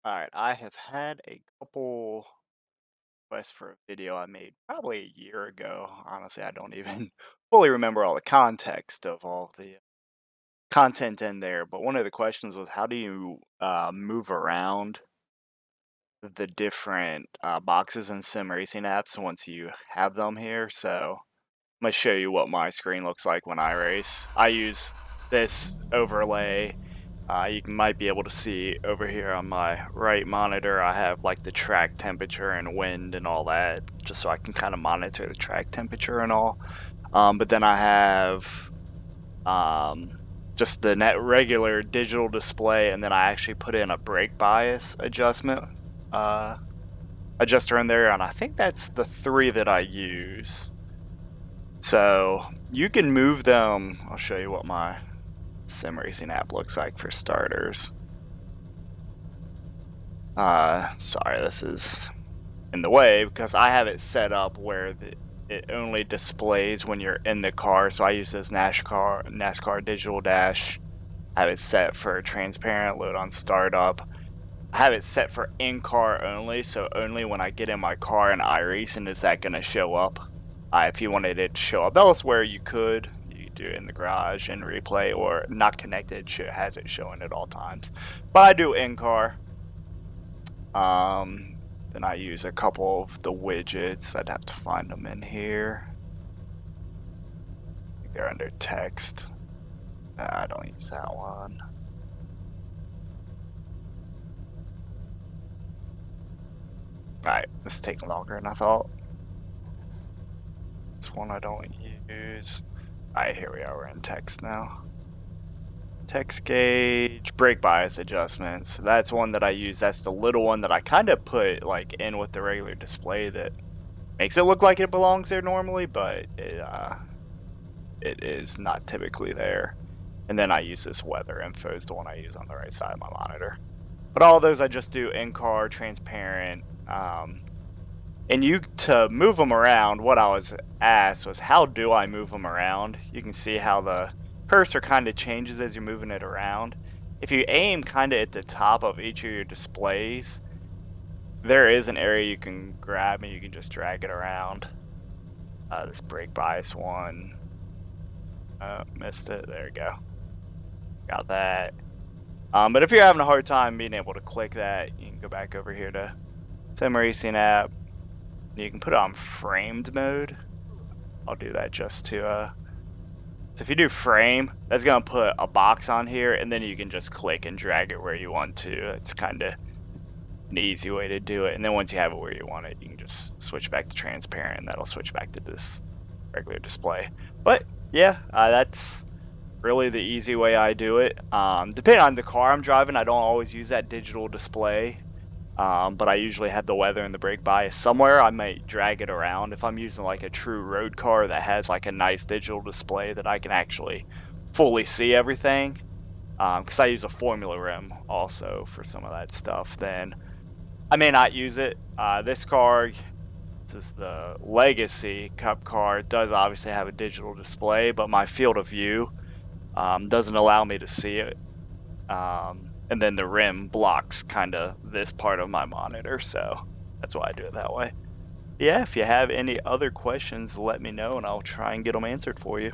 Alright, I have had a couple requests for a video I made probably a year ago. Honestly, I don't even fully remember all the context of all the content in there, but one of the questions was how do you move around the different boxes in sim racing apps once you have them here? So I'm gonna show you what my screen looks like when I race. I use this overlay. Might be able to see over here on my right monitor, I have like the track temperature and wind and all that, just so I can kind of monitor the track temperature and all. But then I have um, just the net regular digital display, and then I actually put in a brake bias adjustment uh, adjuster in there, and I think that's the three that I use. So you can move them. I'll show you what my sim racing app looks like for starters. Sorry, this is in the way because I have it set up where it only displays when you're in the car. So I use this NASCAR digital dash. I have it set for transparent load on startup. I have it set for in-car only, so only when I get in my car and iRacing is that going to show up. If you wanted it to show up elsewhere, you could. You could do it in the garage and replay, or not connected, has it showing at all times. But I do in-car. Then I use a couple of the widgets. I'd have to find them in here. I think they're under text. I don't use that one. Alright, this is taking longer than I thought. This one I don't use. Alright, here we are. We're in text now. Text gauge, brake bias adjustments. That's one that I use. That's the little one that I kind of put like in with the regular display that makes it look like it belongs there normally, but it is not typically there. And then I use this weather info is the one I use on the right side of my monitor. But all those I just do in-car, transparent. And to move them around, what I was asked was how do I move them around? You can see how the cursor kind of changes as you're moving it around. If you aim kind of at the top of each of your displays, there is an area you can grab and you can just drag it around. This brake bias one. Missed it. There we go. Got that. But if you're having a hard time being able to click that, you can go back over here to Sim Racing app. You can put it on framed mode. I'll do that just to so if you do frame, that's gonna put a box on here, and then you can just click and drag it where you want to. It's kind of an easy way to do it. And then once you have it where you want it, you can just switch back to transparent, and that'll switch back to this regular display. But yeah, that's really the easy way I do it. Depending on the car I'm driving, I don't always use that digital display. But I usually have the weather and the brake bias somewhere. I might drag it around if I'm using like a true road car that has like a nice digital display that I can actually fully see everything. Because I use a Formula Rim also for some of that stuff. Then I may not use it. This car, this is the Legacy Cup car. It does obviously have a digital display, but my field of view doesn't allow me to see it. And then the rim blocks kind of this part of my monitor, so that's why I do it that way. Yeah, if you have any other questions, let me know and I'll try and get them answered for you.